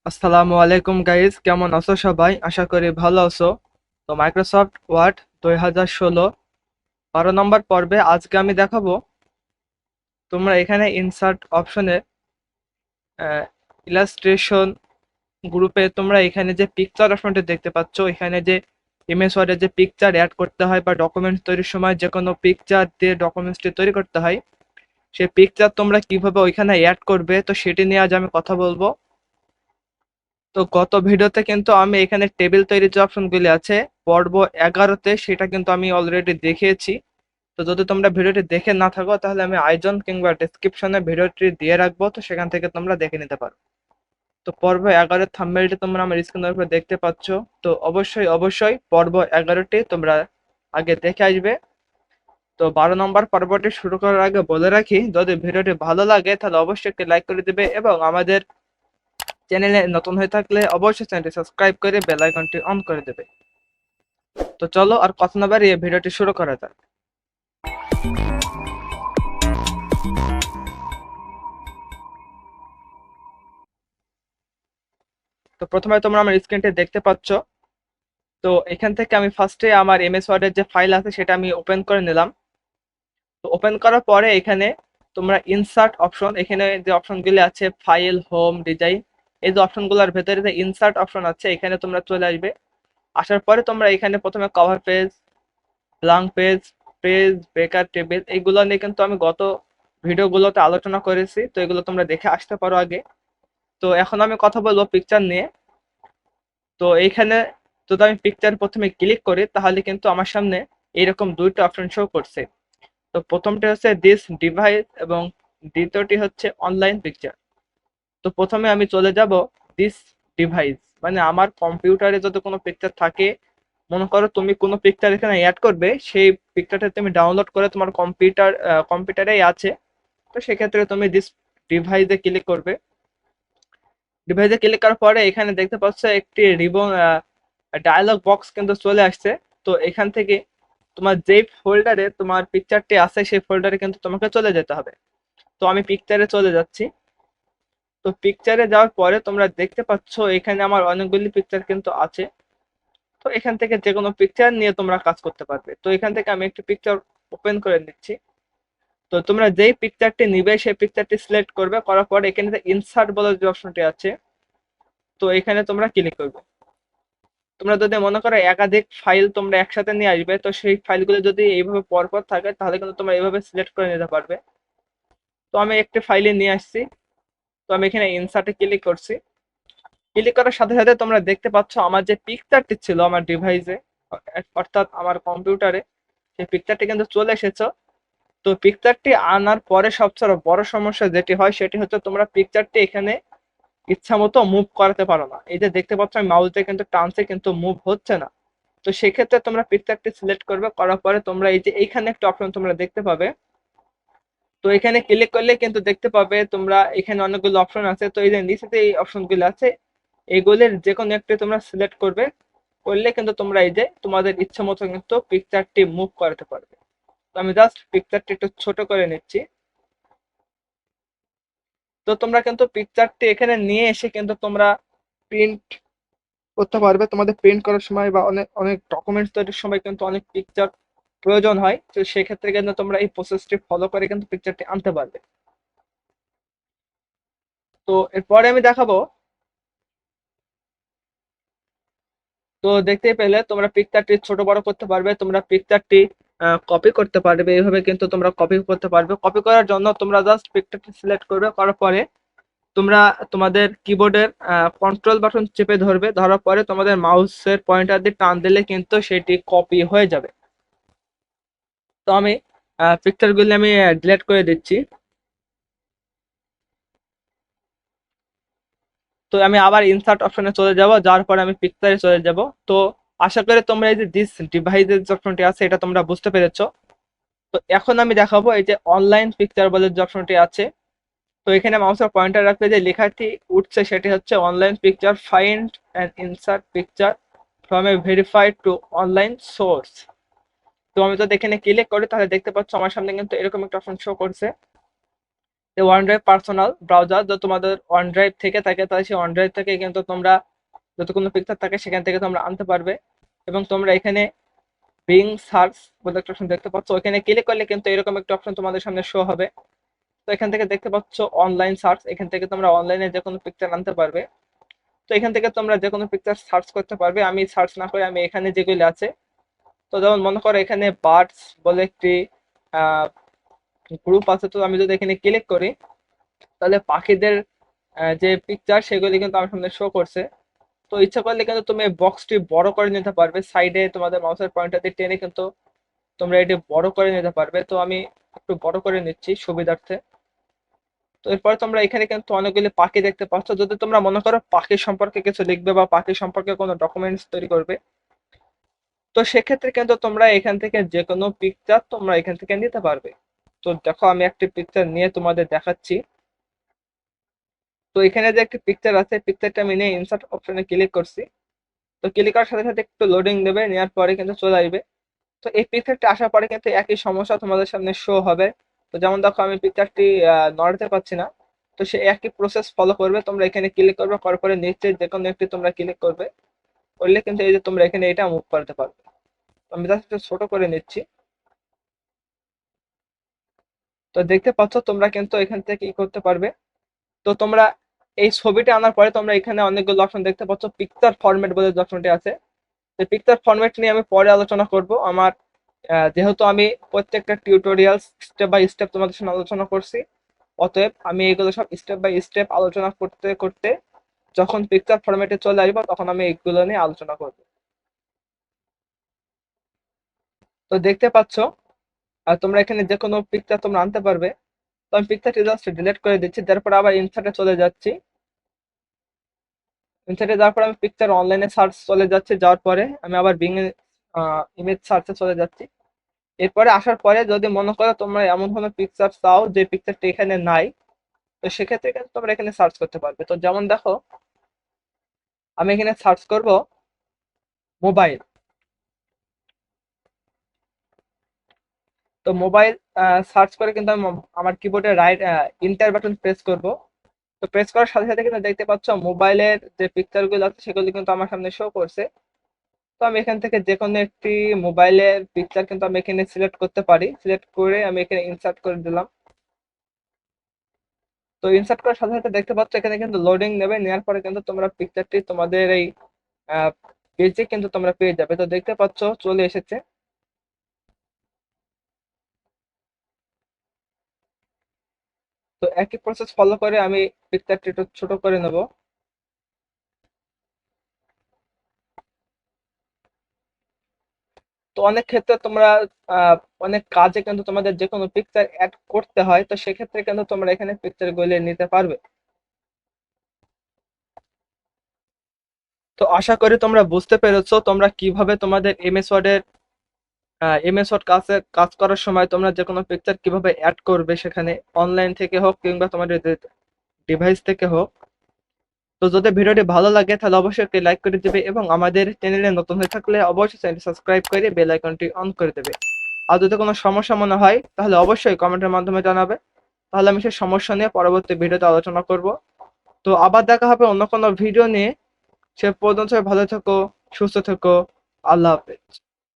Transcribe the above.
আসসালামু আলাইকুম গাইজ, কেমন আছো সবাই? আশা করি ভালো আছো। তো মাইক্রোসফট ওয়ার্ড 2016 12 নম্বর পর্বে আজকে আমি দেখাবো তোমরা এখানে ইনসার্ট অপশনে ইলাস্ট্রেশন গ্রুপে তোমরা এখানে যে পিকচার অপশনটি দেখতে পাচ্ছ, এখানে যে এমএস ওয়ার্ডে যে পিকচার অ্যাড করতে হয় বা ডকুমেন্টস তৈরির সময় যে কোনো পিকচার দিয়ে ডকুমেন্টসটি তৈরি করতে হয়, সেই পিকচার তোমরা কিভাবে ওইখানে অ্যাড করবে তো সেটি নিয়ে আজ আমি কথা বলবো। তো গত ভিডিওতে কিন্তু আমি এখানে টেবিল তৈরির যে অপশনগুলি আছে পর্ব 11-তে, সেটা কিন্তু আমি অলরেডি দেখিয়েছি। তো যদি তোমরা ভিডিওটি দেখে না থাকো তাহলে আমি আইজন কিংবা ডেসক্রিপশনে ভিডিওটি দিয়ে রাখবো, তো সেখান থেকে তোমরা দেখে নিতে পারো। তো পর্ব 11-এর থাম্বনেলটি তোমরা আমার স্ক্রিনের উপরে দেখতে পাচ্ছ। তো অবশ্যই অবশ্যই পর্ব 11টি তোমরা আগে দেখে আসবে। তো 12 নম্বর পর্বটি শুরু করার আগে বলে রাখি, যদি ভিডিওটি ভালো লাগে তাহলে অবশ্যই একটি লাইক করে দিবে এবং আমাদের চ্যানেলে নতুন হয়ে থাকলে অবশ্যই চ্যানেলটি সাবস্ক্রাইব করে বেল আইকনটি অন করে দেবে। তো চলো আর কথা না বাড়িয়ে ভিডিওটি শুরু করা যাক। তো প্রথমে তোমরা আমার স্ক্রিনটি দেখতে পাচ্ছ। তো এখান থেকে আমি ফার্স্টে আমার এমএস ওয়ার্ডের যে ফাইল আছে সেটা আমি ওপেন করে নিলাম। তো ওপেন করার পরে এখানে তোমরা ইনসার্ট অপশন, এখানে যে অপশনগুলি আছে ফাইল, হোম, ডিজাইন, এই যে অপশনগুলোর ভেতরে যে ইনসার্ট অপশন আছে এখানে তোমরা চলে আসবে। আসার পরে তোমরা এখানে প্রথমে cover page, blank page, page breaker, table, এইগুলো নিয়ে কিন্তু আমি গত ভিডিওগুলোতে আলোচনা করেছি, তো এগুলো তোমরা দেখে আসতে পারো আগে। তো এখন আমি কথা বলবো পিকচার নিয়ে। তো এইখানে যদি আমি পিকচার প্রথমে ক্লিক করি তাহলে কিন্তু আমার সামনে এইরকম দুইটা অপশন শো করছে। তো প্রথমটা হচ্ছে দিস ডিভাইস এবং দ্বিতীয়টি হচ্ছে অনলাইন পিকচার। তো প্রথমে আমি চলে যাব দিস ডিভাইস, মানে আমার কম্পিউটারে যদি কোনো পিকচার থাকে, মনে করো তুমি কোনো পিকচার এখানে অ্যাড করবে, সেই পিকচারটা তুমি ডাউনলোড করে তোমার কম্পিউটারেই আছে। তো সেক্ষেত্রে তুমি দিস ডিভাইসে ক্লিক করবে। ডিভাইসে ক্লিক করার পরে এখানে দেখতে পাচ্ছ একটি রিবন ডায়লগ বক্স কিন্তু চলে আসছে। তো এখান থেকে তোমার যেই ফোল্ডারে তোমার পিকচারটি আছে সেই ফোল্ডারে কিন্তু তোমাকে চলে যেতে হবে। তো আমি পিকচারে চলে যাচ্ছি। তো পিকচারে যাওয়ার পরে তোমরা দেখতে পাচ্ছ এখানে আমার অনেকগুলি পিকচার কিন্তু আছে। তো এখান থেকে যে কোনো পিকচার নিয়ে তোমরা কাজ করতে পারবে। তো এখান থেকে আমি একটি পিকচার ওপেন করে নিচ্ছি। তো তোমরা যেই পিকচারটি নিবে সেই পিকচারটি সিলেক্ট করবে, করার পরে এখানে ইনসার্ট বলে যে অপশনটি আছে, তো এখানে তোমরা ক্লিক করবে। তোমরা যদি মনে করো একাধিক ফাইল তোমরা একসাথে নিয়ে আসবে, তো সেই ফাইলগুলো যদি এইভাবে পরপর থাকে তাহলে কিন্তু তোমরা এইভাবে সিলেক্ট করে নিতে পারবে। তো আমি একটি ফাইলে নিয়ে আসছি। তো আমি এখানে ইনসার্টে ক্লিক করছি। ক্লিক করার সাথে সাথে তোমরা দেখতে পাচ্ছ আমার যে পিকচারটি ছিল আমার ডিভাইসে, অর্থাৎ আমার কম্পিউটারে, সেই পিকচারটি কিন্তু চলে এসেছে। তো পিকচারটি আনার পরে সবচেয়ে বড় সমস্যা যেটি হয় সেটি হচ্ছে তোমরা পিকচারটি এখানে ইচ্ছা মতো মুভ করাতে পারো না। এই যে দেখতে পাচ্ছ আমি মাউস দিয়ে কিন্তু টানছে কিন্তু মুভ হচ্ছে না। তো সেক্ষেত্রে তোমরা পিকচারটি সিলেক্ট করবে, করার পরে তোমরা এই যে এইখানে একটা অপশন তোমরা দেখতে পাবে। তো এখানে ক্লিক করলে কিন্তু দেখতে পাবে তোমরা এখানে অনেকগুলো অপশন আছে। তো এই যে নিচেতে এই অপশনগুলো আছে, এগুলির যে কোনো একটি তোমরা সিলেক্ট করবে, করলে কিন্তু তোমরা এই যে তোমাদের ইচ্ছা মতো কিন্তু পিকচারটি মুভ করাতে পারবে। তো আমি জাস্ট পিকচারটি একটু ছোট করে নিচ্ছি। তো তোমরা কিন্তু পিকচারটি এখানে নিয়ে এসে কিন্তু তোমরা প্রিন্ট করতে পারবে। তোমাদের প্রিন্ট করার সময় বা অনেক অনেক ডকুমেন্টস তৈরির সময় কিন্তু অনেক পিকচার প্রয়োজন হয়, তো সেক্ষেত্রে কিন্তু তোমরা এই প্রসেসটি ফলো করে কিন্তু পিকচারটি আনতে পারবে। তো এরপরে আমি দেখাবো। তো দেখতেই পেলে তোমরা পিকচারটি ছোট বড় করতে পারবে, তোমরা পিকচারটি কপি করতে পারবে। এইভাবে কিন্তু তোমরা কপি করতে পারবে। কপি করার জন্য তোমরা জাস্ট পিকচারটি সিলেক্ট করবে, করার পরে তোমরা তোমাদের কিবোর্ডের কন্ট্রোল বাটন চেপে ধরবে, ধরার পরে তোমাদের মাউসের পয়েন্টার দিয়ে টান দিলে কিন্তু সেটি কপি হয়ে যাবে। তো আমি পিকচারগুলি আমি ডিলিট করে দিচ্ছি। তো আমি আবার ইনসার্ট অপশনে চলে যাব, যাওয়ার পরে আমি পিকচারে চলে যাব। তো আশা করি তোমরা এই যে দিস ডিভাইসের যে অপশনটি আছে এটা তোমরা বুঝতে পেরেছো। তো এখন আমি দেখাবো এই যে অনলাইন পিকচার বলে যে অপশনটি আছে। তো এখানে মাউসের পয়েন্টার রাখলে যে লেখাটি উঠছে সেটি হচ্ছে online picture, find and insert picture from a verified two online source. তো আমি যদি এখানে ক্লিক করি তাহলে দেখতে পাচ্ছ আমার সামনে কিন্তু এরকম একটা অপশন শো করছে। এই OneDrive পার্সোনাল ব্রাউজার যদি তোমাদের OneDrive থেকে থাকে তাহলে সেই OneDrive থেকে কিন্তু তোমরা যত কোনো পিকচার থাকে সেখান থেকে তোমরা আনতে পারবে। এবং তোমরা এখানে বিং সার্চ বলে একটা অপশন দেখতে পাচ্ছ, ওখানে ক্লিক করলে কিন্তু এরকম একটা অপশন তোমাদের সামনে শো হবে। তো এখান থেকে দেখতে পাচ্ছ অনলাইন সার্চ, এখান থেকে তোমরা অনলাইনে যে কোনো পিকচার আনতে পারবে। তো এখান থেকে তোমরা যে কোনো পিকচার সার্চ করতে পারবে। আমি সার্চ না করে আমি এখানে যেগুলি আছে, তো যেমন মনে করো এখানে বার্ডস বলে একটি গ্রুপ আছে, তো আমি যদি এখানে ক্লিক করি তাহলে পাখিদের যে পিকচার সেগুলি কিন্তু আমার সামনে শো করছে। তো ইচ্ছা করলে কিন্তু তুমি বক্সটি বড় করে নিতে পারবে, সাইডে তোমাদের মাউসের পয়েন্টার দিয়ে টেনে কিন্তু তোমরা এটি বড় করে নিতে পারবে। তো আমি একটু বড় করে নিচ্ছি সুবিধার্থে। তো এরপরে তোমরা এখানে কিন্তু অনেকগুলি পাখি দেখতে পাচ্ছ। যদি তোমরা মনে করো পাখি সম্পর্কে কিছু লিখবে বা পাখি সম্পর্কে কোনো ডকুমেন্টস তৈরি করবে, তো সেক্ষেত্রে কিন্তু তোমরা এখান থেকে যে কোনো পিকচার তোমরা এখান থেকে নিতে পারবে। তো দেখো আমি একটি পিকচার নিয়ে তোমাদের দেখাচ্ছি। তো এখানে যে একটি পিকচার আছে, পিকচারটা আমি নিয়ে ইনসার্ট অপশনে ক্লিক করছি। তো ক্লিক করার সাথে সাথে একটু লোডিং দেবে, নেওয়ার পরে কিন্তু চলে আসবে। তো এই পিকচারটা আসার পরে কিন্তু একই সমস্যা তোমাদের সামনে শো হবে। তো যেমন দেখো আমি পিকচারটি নড়াতে পারছি না, তো সে একই প্রসেস ফলো করবে। তোমরা এখানে ক্লিক করবে, করার পরে নিচে যে কোনো একটি তোমরা ক্লিক করবে, করলে কিন্তু এই যে তোমরা এখানে এটা মুভ করতে পারবে। তো আমি জাস্ট একটু ছোট করে নিচ্ছি। তো দেখতে পাচ্ছ তোমরা কিন্তু এখান থেকে কি করতে পারবে। তো তোমরা এই ছবিটা আনার পরে তোমরা এখানে অনেকগুলো অপশন দেখতে পাচ্ছ, পিকচার ফরম্যাট বলে যে অপশনটি আছে। তো পিকচার ফরম্যাট নিয়ে আমি পরে আলোচনা করব। আমার যেহেতু আমি প্রত্যেকটা টিউটোরিয়াল স্টেপ বাই স্টেপ তোমাদের সঙ্গে আলোচনা করছি, অতএব আমি এগুলো সব স্টেপ বাই স্টেপ আলোচনা করতে করতে যখন পিকচার ফরম্যাটে চলে আসবো তখন আমি এগুলো নিয়ে আলোচনা করব। তো দেখতে পাচ্ছ তোমরা এখানে যে কোনো পিকচার তোমরা আনতে পারবে। তো আমি পিকচারটি জাস্ট ডিলিট করে দিচ্ছি, তারপর আবার ইনসার্টে চলে যাচ্ছি। ইনসার্টে যাওয়ার পর আমি পিকচার অনলাইনে সার্চ চলে যাচ্ছি, যাওয়ার পরে আমি আবার বিং ইমেজ সার্চে চলে যাচ্ছি। এরপরে আসার পরে যদি মনে করো তোমরা এমন কোনো পিকচার চাও যে পিকচারটা এখানে নাই, তো সেক্ষেত্রে কিন্তু তোমরা এখানে সার্চ করতে পারবে। তো যেমন দেখো আমি এখানে সার্চ করব মোবাইল। তো মোবাইল সার্চ করে কিন্তু আমি আমার কিবোর্ডে রাইট ইন্টার বাটন প্রেস করব। তো প্রেস করার সাথে সাথে কিন্তু দেখতে পাচ্ছ মোবাইলের যে পিকচারগুলো আছে সেগুলো কিন্তু আমার সামনে শো করছে। তো আমি এখান থেকে যে কোনো একটি মোবাইলের পিকচার কিন্তু আমি এখানে সিলেক্ট করতে পারি, সিলেক্ট করে আমি এখানে ইনসার্ট করে দিলাম। তো ইনসার্ট করার সাথে সাথে দেখতে পাচ্ছ এখানে কিন্তু লোডিং নেবে, নেওয়ার পরে কিন্তু তোমরা পিকচারটি তোমাদের এই পেজে কিন্তু তোমরা পেয়ে যাবে। তো দেখতে পাচ্ছ চলে এসেছে। তো একই প্রসেস ফলো করে আমি পিকচারটি একটু ছোট করে নেব। তো অনেক ক্ষেত্রে তোমরা আহ, অনেক কাজে কিন্তু তোমাদের যে কোনো পিকচার অ্যাড করতে হয়, তো সেক্ষেত্রে কিন্তু তোমরা এখানে পিকচার গুলো নিতে পারবে। তো আশা করি তোমরা বুঝতে পেরেছো তোমরা কিভাবে তোমাদের এমএস ওয়ার্ডের এমএস ওয়ার্ড কাজ করার সময় তোমরা যে কোনো পিকচার কিভাবে অ্যাড করবে, সেখানে অনলাইন থেকে হোক কিংবা তোমাদের ডিভাইস থেকে হোক। তো যদি ভিডিওটি ভালো লাগে তাহলে অবশ্যই একটি লাইক করে দিবে এবং আমাদের চ্যানেলে নতুন হয়ে থাকলে অবশ্যই চ্যানেলটি সাবস্ক্রাইব করে বেল আইকনটি অন করে দেবে। আর যদি কোনো সমস্যা মনে হয় তাহলে অবশ্যই কমেন্টের মাধ্যমে জানাবে, তাহলে আমি সেই সমস্যা নিয়ে পরবর্তী ভিডিওতে আলোচনা করব। তো আবার দেখা হবে অন্য কোনো ভিডিও নিয়ে। সে পর্যন্ত সবাই ভালো থেকো, সুস্থ থেকো। আল্লাহ হাফেজ।